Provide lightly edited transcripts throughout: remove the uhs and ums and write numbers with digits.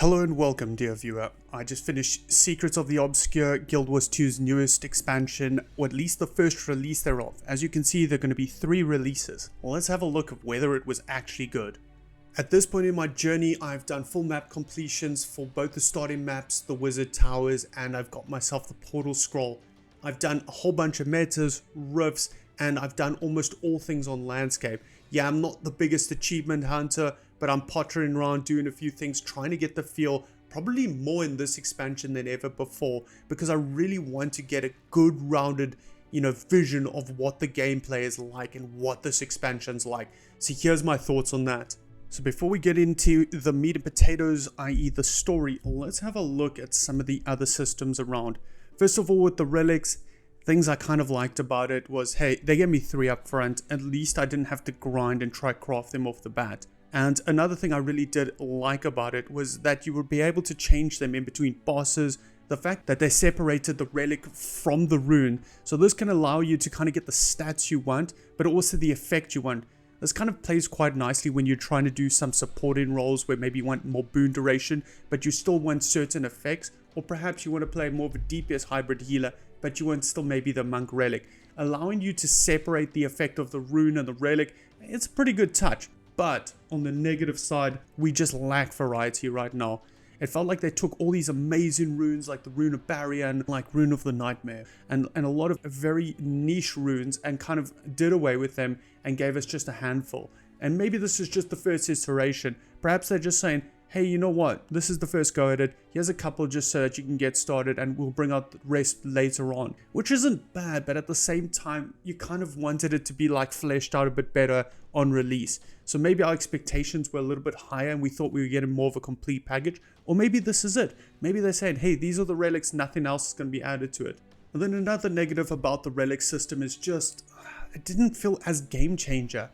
Hello and welcome, dear viewer. I just finished Secrets of the Obscure, Guild Wars 2's newest expansion, or at least the first release thereof. As you can see, there are going to be 3 releases. Well, let's have a look at whether it was actually good. At this point in my journey, I've done full map completions for both the starting maps, the Wizard Towers, and I've got myself the Portal Scroll. I've done a whole bunch of metas, rifts, and I've done almost all things on landscape. Yeah, I'm not the biggest achievement hunter, but I'm pottering around doing a few things, trying to get the feel, probably more in this expansion than ever before, because I really want to get a good rounded, vision of what the gameplay is like and what this expansion's like. So here's my thoughts on that. So before we get into the meat and potatoes, i.e. the story, let's have a look at some of the other systems around. First of all, with the relics, things I kind of liked about it was, hey, they gave me 3 up front. At least I didn't have to grind and try craft them off the bat. And another thing I really did like about it was that you would be able to change them in between bosses. The fact that they separated the relic from the rune. So this can allow you to kind of get the stats you want, but also the effect you want. This kind of plays quite nicely when you're trying to do some supporting roles where maybe you want more boon duration, but you still want certain effects. Or perhaps you want to play more of a DPS hybrid healer, but you want still maybe the monk relic. Allowing you to separate the effect of the rune and the relic, it's a pretty good touch. But on the negative side, we just lack variety right now. It felt like they took all these amazing runes like the Rune of Barrier and like Rune of the Nightmare and a lot of very niche runes and kind of did away with them and gave us just a handful. And maybe this is just the first iteration. Perhaps they're just saying, hey, you know what? This is the first go at it. Here's a couple just so that you can get started and we'll bring out the rest later on. Which isn't bad, but at the same time, you kind of wanted it to be like fleshed out a bit better on release. So maybe our expectations were a little bit higher and we thought we were getting more of a complete package. Or maybe this is it. Maybe they're saying, hey, these are the relics, nothing else is going to be added to it. And then another negative about the relic system is just, it didn't feel as game changer.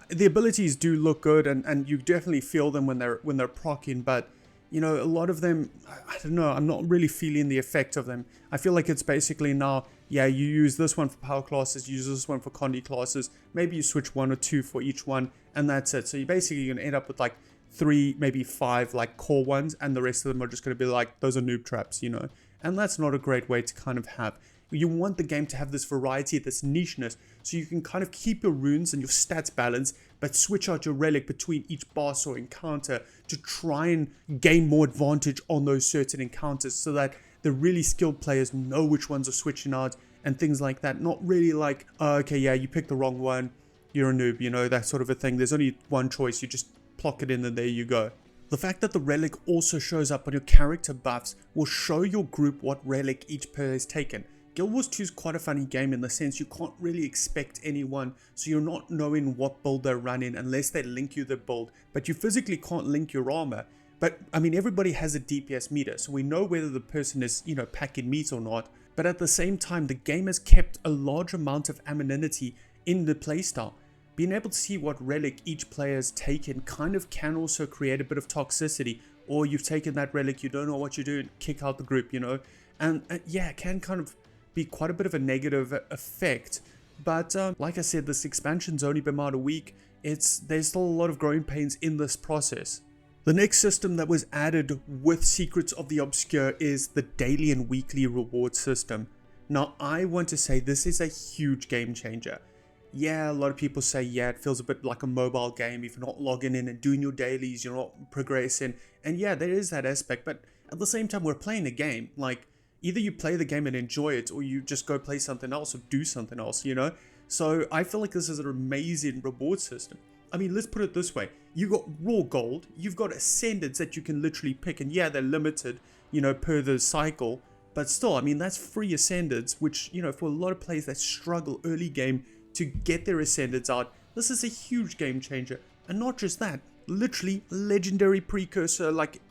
The abilities do look good and you definitely feel them when they're proccing, but a lot of them, I don't know, I'm not really feeling the effect of them. I feel like it's basically now, yeah, you use this one for power classes, you use this one for condi classes, maybe you switch 1 or 2 for each one, and that's it. So you're basically going to end up with like 3, maybe 5 like core ones, and the rest of them are just going to be like, those are noob traps, and that's not a great way to kind of have. You want the game to have this variety, this nicheness, so you can kind of keep your runes and your stats balanced, but switch out your relic between each boss or encounter to try and gain more advantage on those certain encounters so that the really skilled players know which ones are switching out and things like that. Not really like, oh, okay, yeah, you picked the wrong one, you're a noob, that sort of a thing. There's only one choice, you just plock it in and there you go. The fact that the relic also shows up on your character buffs will show your group what relic each player has taken. Guild Wars 2 is quite a funny game in the sense you can't really expect anyone, so you're not knowing what build they're running unless they link you the build, but you physically can't link your armor. But I mean, everybody has a DPS meter, so we know whether the person is, packing meat or not, but at the same time, the game has kept a large amount of anonymity in the playstyle. Being able to see what relic each player has taken kind of can also create a bit of toxicity, or you've taken that relic, you don't know what you're doing, kick out the group, and yeah, it can kind of be quite a bit of a negative effect. But like I said, this expansion's only been out a week. There's still a lot of growing pains in this process. The next system that was added with Secrets of the Obscure is the daily and weekly reward system. Now, I want to say this is a huge game changer. Yeah, a lot of people say, yeah, it feels a bit like a mobile game. If you're not logging in and doing your dailies, you're not progressing. And yeah, there is that aspect. But at the same time, we're playing a game. Like, either you play the game and enjoy it, or you just go play something else or do something else, So I feel like this is an amazing reward system. I mean, let's put it this way. You got raw gold, you've got ascendants that you can literally pick, and yeah, they're limited, per the cycle, but still, I mean, that's free ascendants, which, for a lot of players that struggle early game to get their ascendants out, this is a huge game changer. And not just that, literally legendary precursor, like,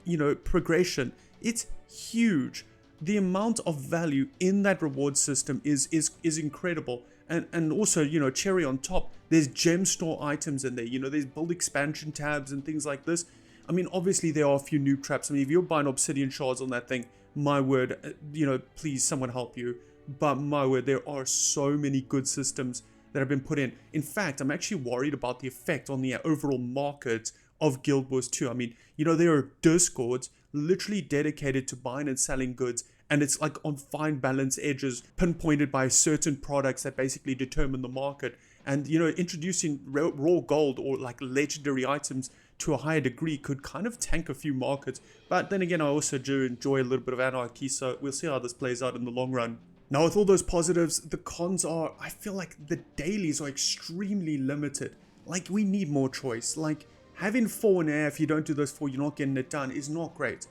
progression. It's huge. The amount of value in that reward system is incredible. And also, cherry on top, there's gem store items in there, there's build expansion tabs and things like this. I mean, obviously there are a few noob traps. I mean, if you're buying obsidian shards on that thing, my word, please someone help you. But my word, there are so many good systems that have been put in. In fact, I'm actually worried about the effect on the overall market of Guild Wars 2. I mean, there are discords literally dedicated to buying and selling goods, and it's like on fine balance edges, pinpointed by certain products that basically determine the market. And, introducing raw gold or like legendary items to a higher degree could kind of tank a few markets. But then again, I also do enjoy a little bit of anarchy, so we'll see how this plays out in the long run. Now, with all those positives, the cons are, I feel like the dailies are extremely limited. Like, we need more choice. Like, having 4 in air, if you don't do those 4, you're not getting it done, is not great.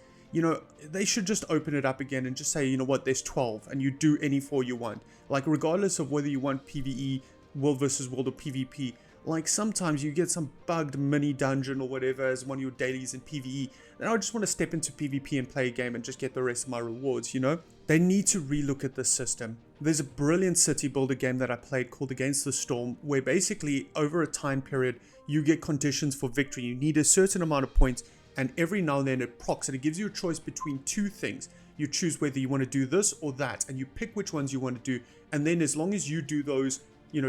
They should just open it up again and just say, there's 12, and you do any 4 you want. Like, regardless of whether you want PvE, World versus World, or PvP, like, sometimes you get some bugged mini dungeon or whatever as one of your dailies in PvE, then I just want to step into PvP and play a game and just get the rest of my rewards, They need to relook at this system. There's a brilliant city builder game that I played called Against the Storm, where basically over a time period, you get conditions for victory. You need a certain amount of points, and every now and then it procs, and it gives you a choice between 2 things. You choose whether you want to do this or that, and you pick which ones you want to do, and then as long as you do those,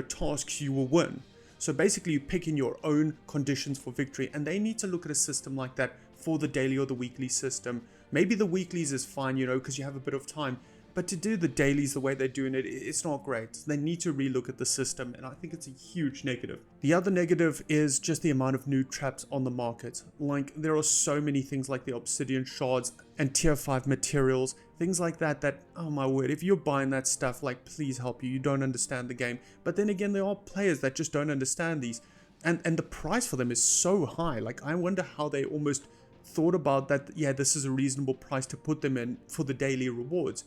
tasks, you will win. So basically you pick in your own conditions for victory, and they need to look at a system like that for the daily or the weekly system. Maybe the weeklies is fine, because you have a bit of time, but to do the dailies the way they're doing it, it's not great. They need to relook at the system, and I think it's a huge negative. The other negative is just the amount of new traps on the market. Like, there are so many things like the obsidian shards and tier 5 materials, things like that, oh my word, if you're buying that stuff, like, please help you. You don't understand the game. But then again, there are players that just don't understand these, and the price for them is so high. Like, I wonder how they almost thought about that. Yeah, this is a reasonable price to put them in for the daily rewards.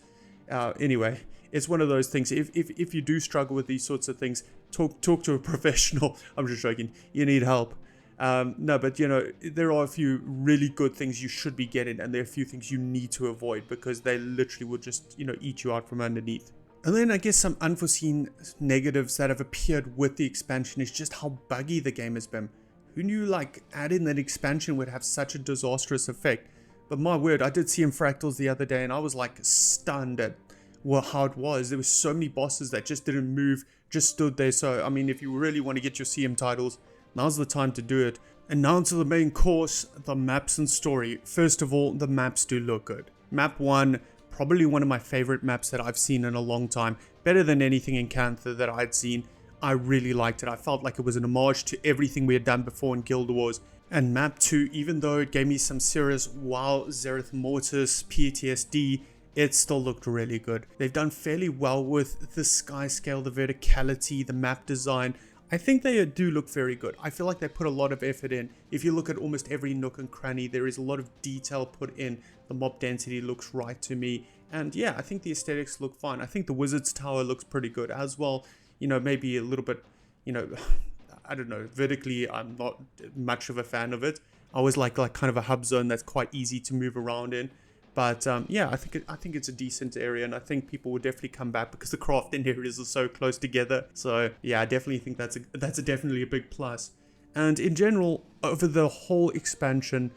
Anyway, it's one of those things. If you do struggle with these sorts of things, talk to a professional. I'm just joking. You need help. No, but there are a few really good things you should be getting, and there are a few things you need to avoid because they literally will just eat you out from underneath. And then I guess some unforeseen negatives that have appeared with the expansion is just how buggy the game has been. Who knew like adding that expansion would have such a disastrous effect? But my word, I did see in Fractals the other day, and I was like stunned at how it was. There were so many bosses that just didn't move, just stood there. So, I mean, if you really want to get your CM titles, now's the time to do it. And now to the main course, the maps and story. First of all, the maps do look good. Map 1, probably one of my favorite maps that I've seen in a long time. Better than anything in Cantha that I'd seen. I really liked it. I felt like it was an homage to everything we had done before in Guild Wars. And map 2, even though it gave me some serious wow Zereth Mortis PTSD, it still looked really good. They've done fairly well with the sky scale, the verticality, the map design. I think they do look very good. I feel like they put a lot of effort in. If you look at almost every nook and cranny, there is a lot of detail put in. The mob density looks right to me. And yeah, I think the aesthetics look fine. I think the Wizard's Tower looks pretty good as well. Maybe a little bit, I don't know, vertically, I'm not much of a fan of it. I always like kind of a hub zone that's quite easy to move around in. But yeah, I think it's a decent area, and I think people will definitely come back because the crafting areas are so close together. So yeah, I definitely think that's definitely a big plus. And in general, over the whole expansion,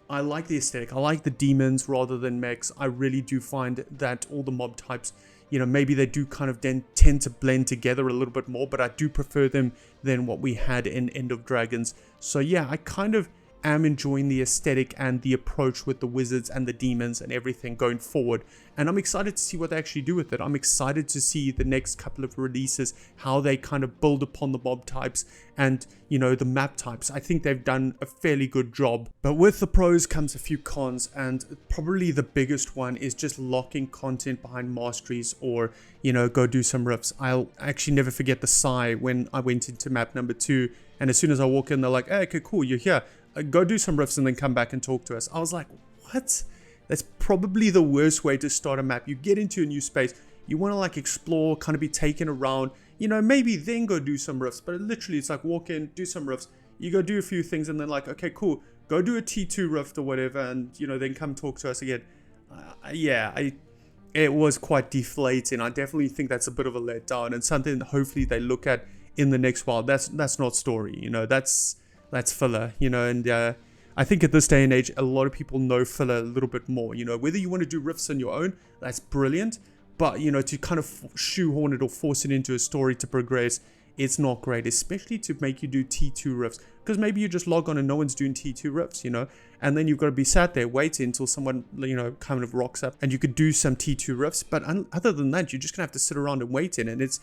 I like the aesthetic. I like the demons rather than mechs. I really do find that all the mob types, maybe they do kind of tend to blend together a little bit more, but I do prefer them than what we had in End of Dragons. So yeah, I kind of am enjoying the aesthetic and the approach with the wizards and the demons and everything going forward, and I'm excited to see what they actually do with it. I'm excited to see the next couple of releases, how they kind of build upon the mob types and the map types. I think they've done a fairly good job, but with the pros comes a few cons, and probably the biggest one is just locking content behind masteries or go do some riffs. I'll actually never forget the sigh when I went into map number 2, and as soon as I walk in, they're like, hey, okay, cool, you're here, go do some riffs and then come back and talk to us. I was like, what? That's probably the worst way to start a map. You get into a new space, you want to like explore, kind of be taken around, maybe then go do some riffs. But literally it's like walk in, do some riffs, you go do a few things, and then like, okay, cool, go do a T2 rift or whatever, and then come talk to us again. It was quite deflating. I definitely think that's a bit of a letdown, and something that hopefully they look at in the next while. That's not story, that's filler, and I think at this day and age, a lot of people know filler a little bit more. Whether you want to do riffs on your own, that's brilliant, but to kind of shoehorn it or force it into a story to progress it's not great, especially to make you do T2 rifts, because maybe you just log on and no one's doing T2 rifts, you know, and then you've got to be sat there waiting until someone, you know, kind of rocks up and you could do some T2 rifts. But other than that, you're just gonna have to sit around and wait in, and it's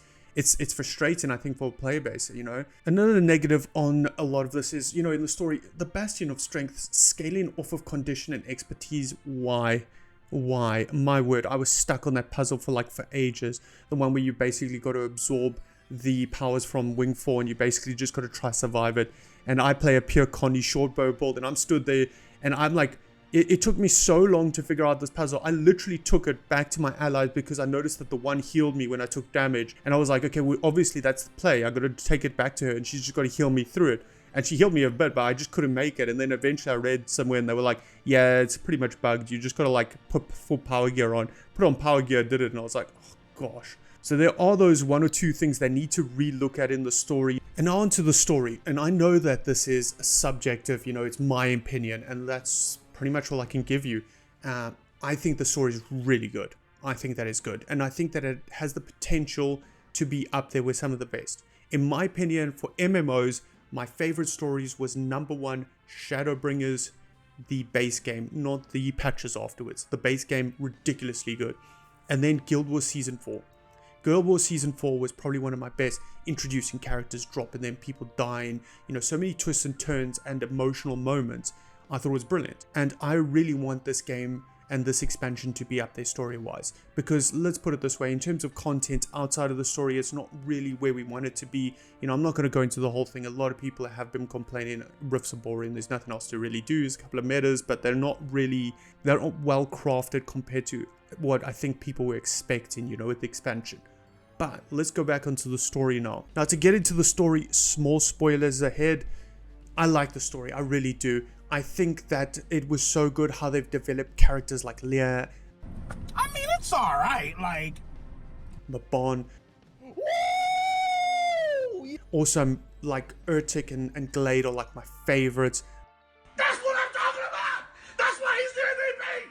frustrating, I think, for a player base, you know. Another negative on a lot of this is, you know, in the story, the Bastion of Strength scaling off of condition and expertise. Why? My word, I was stuck on that puzzle for ages. The one where you basically got to absorb the powers from Wing 4 and you basically just got to try survive it. And I play a pure Connie shortbow build, and I'm stood there and I'm like, it took me so long to figure out this puzzle. I literally took it back to my allies because I noticed that the one healed me when I took damage. And I was like, okay, well, obviously that's the play. I got to take it back to her and she's just got to heal me through it. And she healed me a bit, but I just couldn't make it. And then eventually I read somewhere and they were like, yeah, it's pretty much bugged. You just got to put full power gear on. Put on power gear, did it. And I was like, oh gosh. So there are those one or two things they need to relook at in the story. And now onto the story. And I know that this is subjective, you know, it's my opinion. And that's pretty much all I can give you. I think the story is really good. I think that is good. And I think that it has the potential to be up there with some of the best. In my opinion, for MMOs, my favorite stories was #1, Shadowbringers, the base game, not the patches afterwards. The base game, ridiculously good. And then Guild Wars Season 4. Guild Wars Season 4 was probably one of my best, introducing characters, dropping them, people dying, you know, so many twists and turns and emotional moments. I thought it was brilliant. And I really want this game and this expansion to be up there story-wise. Because let's put it this way, in terms of content outside of the story, it's not really where we want it to be. You know, I'm not going to go into the whole thing. A lot of people have been complaining rifts are boring. There's nothing else to really do. There's a couple of metas, but they're not well crafted compared to what I think people were expecting, you know, with the expansion. But let's go back onto the story now. Now, to get into the story, small spoilers ahead. I like the story. I really do. I think that it was so good how they've developed characters like Leah. I mean, it's alright, Mabon. Also, Urtik and Glade are my favorites. That's what I'm talking about! That's why he's the MVP!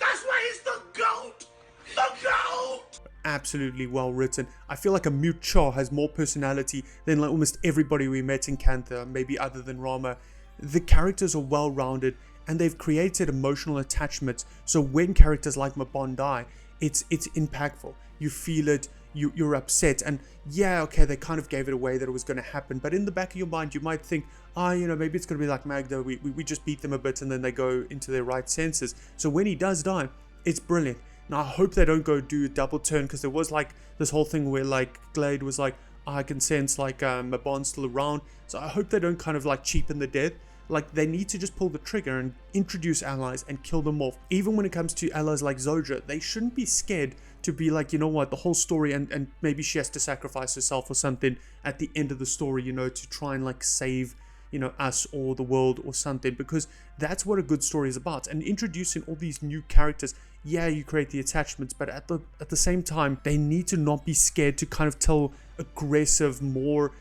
That's why he's the GOAT! The GOAT! Absolutely well written. I feel like a Mute Char has more personality than almost everybody we met in Cantha, maybe other than Rama. The characters are well rounded and they've created emotional attachments, so when characters like Mabon die, it's impactful. You feel it, you're upset, and yeah, okay, they kind of gave it away that it was going to happen, but in the back of your mind you might think, you know, maybe it's going to be like Magda, we just beat them a bit and then they go into their right senses. So when he does die, it's brilliant. Now I hope they don't go do a double turn, because there was this whole thing where Glade was I can sense Mabon's still around, so I hope they don't kind of cheapen the death. They need to just pull the trigger and introduce allies and kill them off. Even when it comes to allies like Zodra, they shouldn't be scared to be you know what, the whole story, and maybe she has to sacrifice herself or something at the end of the story, you know, to try and save, you know, us or the world or something, because that's what a good story is about. And introducing all these new characters, yeah, you create the attachments, but at the same time, they need to not be scared to kind of tell aggressive, more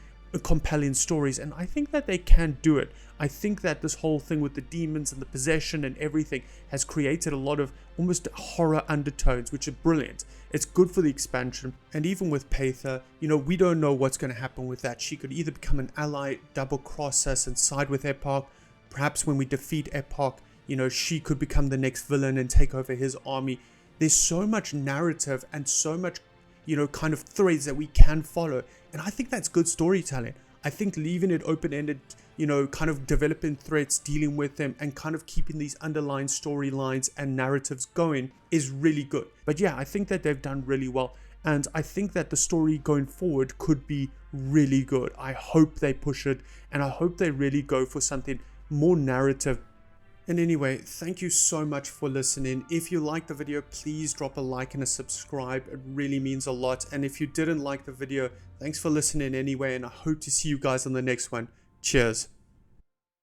compelling stories, and I think that they can do it. I think that this whole thing with the demons and the possession and everything has created a lot of almost horror undertones, which are brilliant. It's good for the expansion. And even with Paitha, you know, we don't know what's going to happen with that. She could either become an ally, double cross us and side with Epoch. Perhaps when we defeat Epoch, you know, she could become the next villain and take over his army. There's so much narrative and so much, you know, kind of threads that we can follow, and I think that's good storytelling. I think leaving it open-ended, you know, kind of developing threats, dealing with them, and kind of keeping these underlying storylines and narratives going is really good. But yeah, I think that they've done really well, and I think that the story going forward could be really good. I hope they push it, and I hope they really go for something more narrative. And anyway, thank you so much for listening. If you liked the video, please drop a like and a subscribe. It really means a lot. And if you didn't like the video, thanks for listening anyway, and I hope to see you guys on the next one. Cheers.